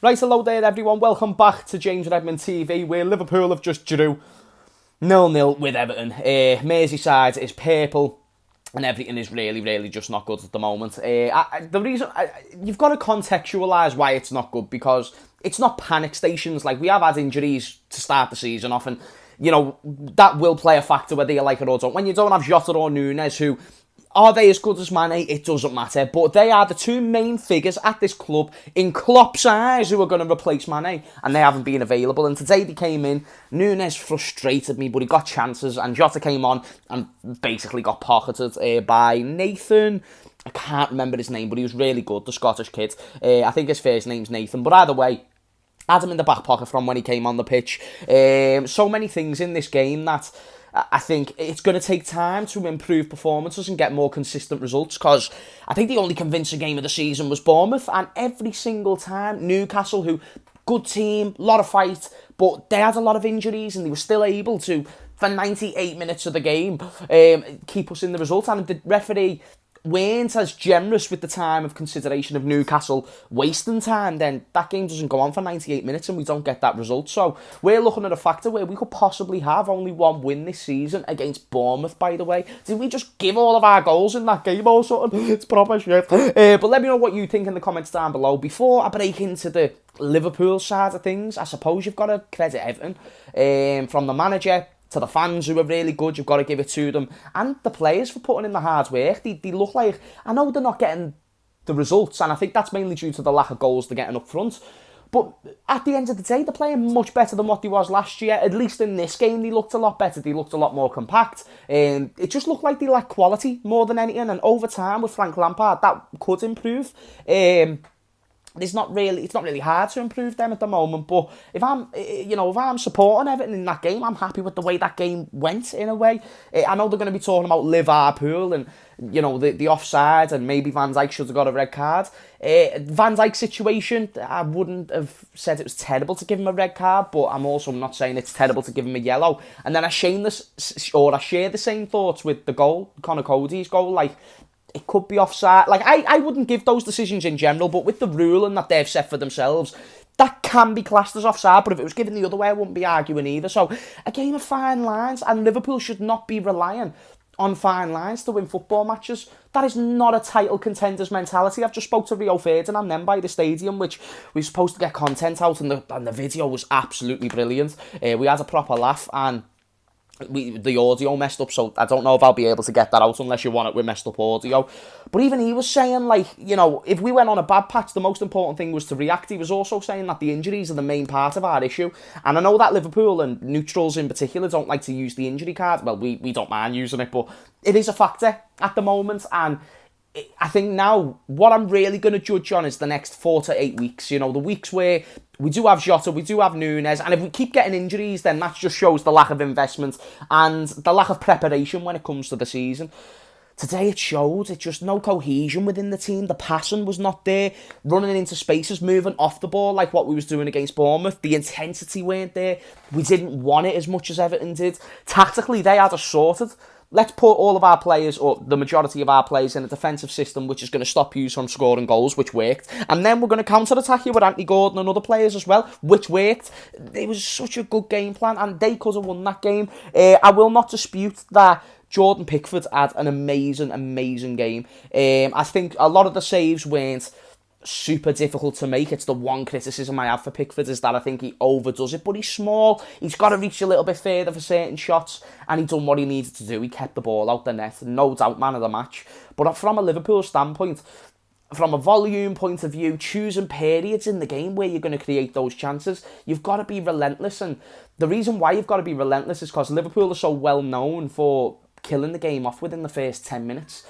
Right, hello there everyone, welcome back to James Redmond TV, where Liverpool have just drew 0-0 with Everton. Merseyside is purple, and everything is really just not good at the moment. You've got to contextualise why it's not good, because it's not panic stations. Like, we have had injuries to start the season off, and, you know, that will play a factor whether you like it or don't. When you don't have Jota or Núñez, who... Are they as good as Mane? It doesn't matter. But they are the two main figures at this club in Klopp's eyes who are going to replace Mane. And they haven't been available. And today they came in. Núñez frustrated me, but he got chances. And Jota came on and basically got pocketed by Nathan. I can't remember his name, but he was really good, the Scottish kid. I think his first name's Nathan. But either way, had him in the back pocket from when he came on the pitch. So many things in this game that... I think it's going to take time to improve performances and get more consistent results, because I think the only convincing game of the season was Bournemouth, and every single time Newcastle, who, good team, lot of fight, but they had a lot of injuries and they were still able to, for 98 minutes of the game, keep us in the result. And the referee weren't as generous with the time of consideration of Newcastle wasting time, then that game doesn't go on for 98 minutes and we don't get that result. So we're looking at a factor where we could possibly have only one win this season against Bournemouth, by the way. Did we just give all of our goals in that game or something? It's proper shit. But let me know what you think in the comments down below. Before I break into the Liverpool side of things, I suppose you've got to credit Everton, from the manager to the fans who are really good. You've got to give it to them, and the players for putting in the hard work. They look like, I know they're not getting the results, and I think that's mainly due to the lack of goals they're getting up front, but at the end of the day, they're playing much better than what they was last year. At least in this game, they looked a lot better. They looked a lot more compact. It just looked like they lacked quality more than anything, and over time with Frank Lampard, that could improve. It's not really hard to improve them at the moment, but if I'm supporting Everton in that game, I'm happy with the way that game went, in a way. I know they're going to be talking about Liverpool and, you know, the offside, and maybe Van Dijk should have got a red card. Van Dijk's situation, I wouldn't have said it was terrible to give him a red card, but I'm also not saying it's terrible to give him a yellow. And then I share the same thoughts with the goal, Connor Cody's goal. Like, it could be offside. Like, I wouldn't give those decisions in general, but with the ruling that they've set for themselves, that can be classed as offside. But if it was given the other way, I wouldn't be arguing either. So, a game of fine lines, and Liverpool should not be relying on fine lines to win football matches. That is not a title contender's mentality. I've just spoke to Rio Ferdinand then by the stadium, which we were supposed to get content out, and the video was absolutely brilliant. We had a proper laugh, and the audio messed up, so I don't know if I'll be able to get that out unless you want it with messed up audio. But even he was saying, like, you know, if we went on a bad patch, the most important thing was to react. He was also saying that the injuries are the main part of our issue. And I know that Liverpool, and neutrals in particular, don't like to use the injury card. Well, we don't mind using it, but it is a factor at the moment. And I think now what I'm really going to judge on is the next 4 to 8 weeks. You know, the weeks where we do have Jota, we do have Núñez, and if we keep getting injuries, then that just shows the lack of investment and the lack of preparation when it comes to the season. Today it showed. It's just no cohesion within the team. The passing was not there. Running into spaces, moving off the ball like what we was doing against Bournemouth. The intensity weren't there. We didn't want it as much as Everton did. Tactically, they had us sorted. Let's put all of our players, or the majority of our players, in a defensive system which is going to stop you from scoring goals, which worked. And then we're going to counter-attack you with Anthony Gordon and other players as well, which worked. It was such a good game plan, and they could have won that game. I will not dispute that Jordan Pickford had an amazing game. I think a lot of the saves weren't super difficult to make. It's the one criticism I have for Pickford, is that I think he overdoes it, but he's small. He's got to reach a little bit further for certain shots, and he done what he needed to do. He kept the ball out the net. No doubt man of the match. But from a Liverpool standpoint, from a volume point of view, choosing periods in the game where you're going to create those chances, you've got to be relentless. And the reason why you've got to be relentless is because Liverpool are so well known for killing the game off within the first 10 minutes.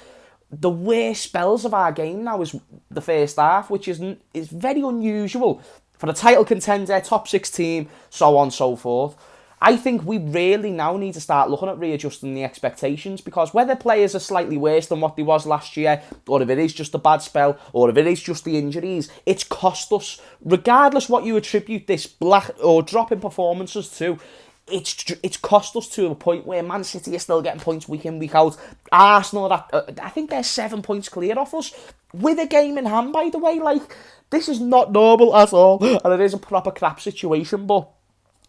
The worst spells of our game now is the first half, which is very unusual for a title contender, top 6 team, so on and so forth. I think we really now need to start looking at readjusting the expectations, because whether players are slightly worse than what they was last year, or if it is just a bad spell, or if it is just the injuries, it's cost us. Regardless what you attribute this black or drop in performances to, it's cost us to a point where Man City are still getting points week in, week out. Arsenal, I think they're 7 points clear off us, with a game in hand, by the way. Like, This is not normal at all, and it is a proper crap situation, but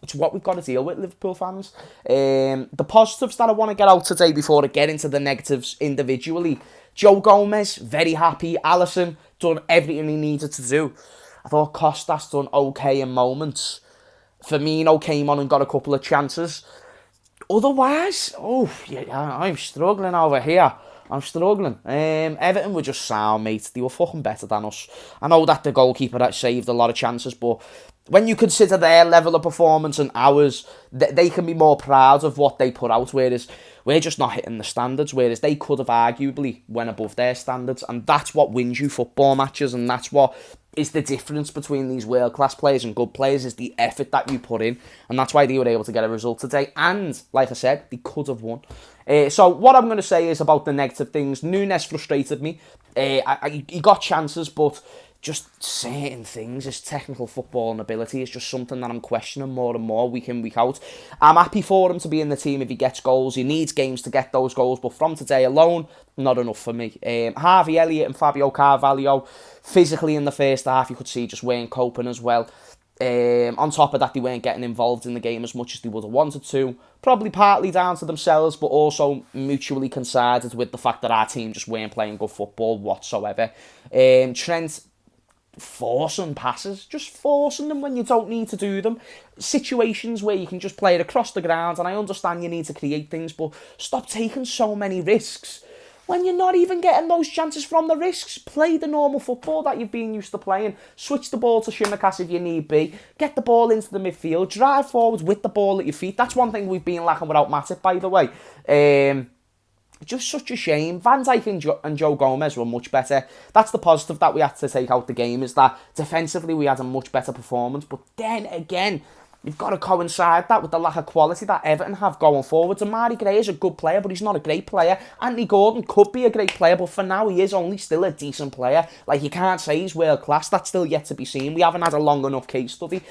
it's what we've got to deal with, Liverpool fans. The positives that I want to get out today before I get into the negatives individually. Joe Gomez, very happy. Alisson, done everything he needed to do. I thought Costas done okay in moments. Firmino came on and got a couple of chances. Otherwise, I'm struggling over here. I'm struggling. Everton were just sound, mate. They were fucking better than us. I know that the goalkeeper that saved a lot of chances, but when you consider their level of performance and ours, they can be more proud of what they put out, whereas we're just not hitting the standards, whereas they could have arguably went above their standards, and that's what wins you football matches, and that's what is the difference between these world-class players and good players, is the effort that you put in, and that's why they were able to get a result today, and, like I said, they could have won. So what I'm going to say is about the negative things. Núñez frustrated me. He got chances, but just certain things, his technical football and ability is just something that I'm questioning more and more week in, week out. I'm happy for him to be in the team if he gets goals. He needs games to get those goals, but from today alone, not enough for me. Harvey Elliott and Fabio Carvalho, physically in the first half, you could see just weren't coping as well. On top of that, they weren't getting involved in the game as much as they would have wanted to. Probably partly down to themselves, but also mutually coincided with the fact that our team just weren't playing good football whatsoever. Trent forcing passes, just forcing them when you don't need to do them. Situations where you can just play it across the ground, and I understand you need to create things, but stop taking so many risks when you're not even getting those chances from the risks. Play the normal football that you've been used to playing. Switch the ball to Tsimikas if you need be. Get the ball into the midfield. Drive forwards with the ball at your feet. That's one thing we've been lacking without Matip, by the way. Just such a shame. Van Dijk and Joe Gomez were much better. That's the positive that we had to take out the game, is that defensively we had a much better performance. But then again, you've got to coincide that with the lack of quality that Everton have going forward. Amari Gray is a good player, but he's not a great player. Anthony Gordon could be a great player, but for now he is only still a decent player. Like, you can't say he's world class. That's still yet to be seen. We haven't had a long enough case study.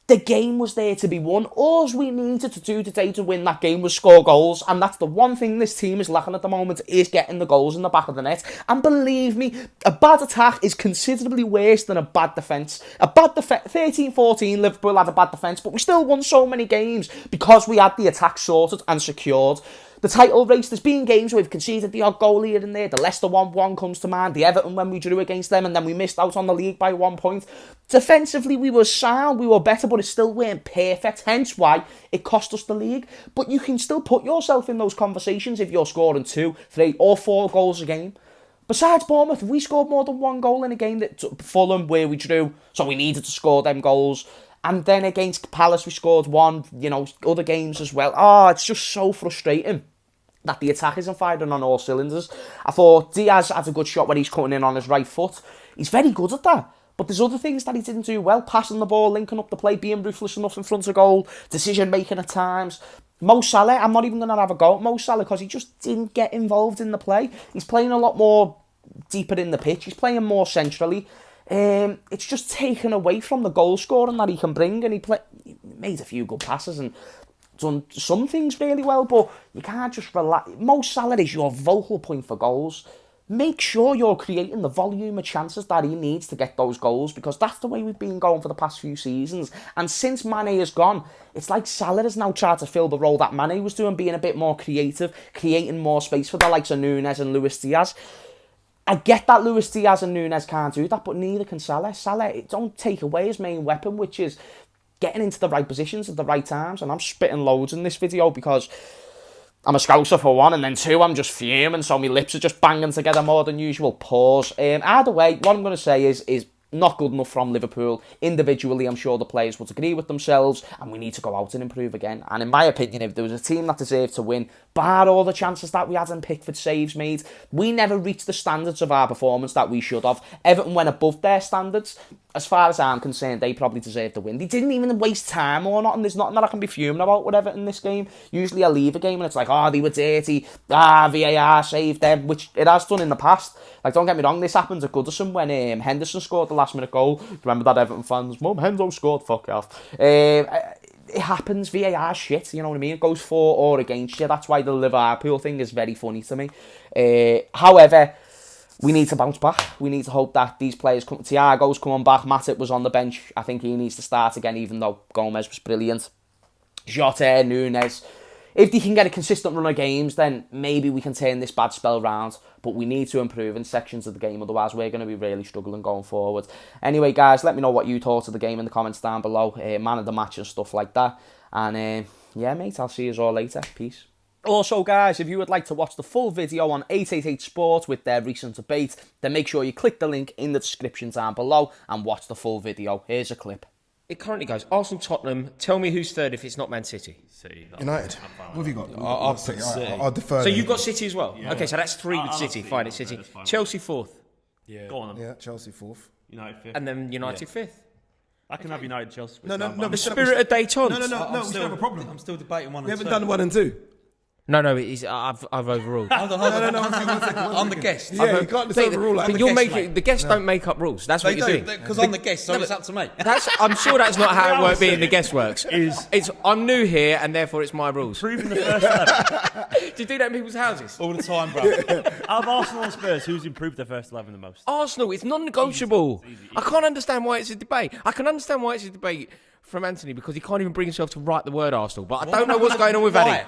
The game was there to be won. All we needed to do today to win that game was score goals, and that's the one thing this team is lacking at the moment, is getting the goals in the back of the net. And believe me, a bad attack is considerably worse than a bad defence. 13-14, Liverpool had a bad defence, but we still won so many games because we had the attack sorted and secured. The title race, there's been games where we've conceded the odd goal here and there. The Leicester 1-1 comes to mind. The Everton when we drew against them and then we missed out on the league by 1 point. Defensively, we were sound, we were better, but it still weren't perfect. Hence why it cost us the league. But you can still put yourself in those conversations if you're scoring 2, 3 or 4 goals a game. Besides Bournemouth, we scored more than 1 goal in a game that Fulham where we drew, so we needed to score them goals. And then against Palace, we scored 1, other games as well. It's just so frustrating that the attack isn't firing on all cylinders. I thought Diaz had a good shot when he's cutting in on his right foot. He's very good at that. But there's other things that he didn't do well. Passing the ball, linking up the play, being ruthless enough in front of goal, decision-making at times. Mo Salah, I'm not even going to have a go at Mo Salah because he just didn't get involved in the play. He's playing a lot more deeper in the pitch. He's playing more centrally. It's just taken away from the goal scoring that he can bring, and he made a few good passes and done some things really well, but you can't just relax. Mo Salah is your vocal point for goals. Make sure you're creating the volume of chances that he needs to get those goals, because that's the way we've been going for the past few seasons. And since Mane is gone, it's like Salah has now tried to fill the role that Mane was doing, being a bit more creative, creating more space for the likes of Núñez and Luis Diaz. I get that Luis Diaz and Núñez can't do that, but neither can Salah. Salah, don't take away his main weapon, which is getting into the right positions at the right times. And I'm spitting loads in this video because I'm a Scouser for one, and then two, I'm just fuming, so my lips are just banging together more than usual. Pause. Either way, what I'm going to say is not good enough from Liverpool. Individually, I'm sure the players would agree with themselves, and we need to go out and improve again. And in my opinion, if there was a team that deserved to win, bar all the chances that we had and Pickford saves made, we never reached the standards of our performance that we should have. Everton went above their standards. As far as I'm concerned, they probably deserved to win. They didn't even waste time or not, and there's nothing that I can be fuming about with Everton in this game. Usually I leave a game and it's like, they were dirty, VAR saved them, which it has done in the past. Like, don't get me wrong, this happened at Goodison when Henderson scored the last minute goal. Remember that, Everton fans? Mum, Hendo scored, fuck off. It happens, VAR shit, you know what I mean? It goes for or against you. That's why the Liverpool thing is very funny to me. However, we need to bounce back. We need to hope that these players come. Thiago's coming back. Matip was on the bench. I think he needs to start again, even though Gomez was brilliant. Jota, Nunes. If they can get a consistent run of games, then maybe we can turn this bad spell round. But we need to improve in sections of the game, otherwise we're going to be really struggling going forward. Anyway, guys, let me know what you thought of the game in the comments down below. Man of the match and stuff like that. And yeah, mate, I'll see you all later. Peace. Also, guys, if you would like to watch the full video on 888 Sport with their recent debate, then make sure you click the link in the description down below and watch the full video. Here's a clip. It currently goes Arsenal, Tottenham. Tell me who's third if it's not Man City. City. United. What have you got? I'll put City. I'll defer. So you've got City as well? Yeah. Okay, so that's 3 with City. Fine, it's City. Chelsea 4th. Yeah. Go on then. Yeah, Chelsea 4th. United 5th. And then United 5th. I can have United, Chelsea. No. The spirit of détente. No, we still have a problem. I'm still debating one and We two. haven't done 1 and 2. No, I've overruled. Hold on. I'm the guest. Yeah, you can't just overrule that. But you're making the guests don't make up rules. That's what you're doing. Because I'm the guest, so it's up to me. I'm sure that's not how it works. Being the guest works. I'm new here, and therefore it's my rules. Improving the first 11. Do you do that in people's houses? All the time, bro. Out of Arsenal and Spurs, who's improved their first 11 the most? Arsenal, it's non-negotiable. I can't understand why it's a debate. I can understand why it's a debate from Anthony because he can't even bring himself to write the word Arsenal. But I don't know what's going on with Addy.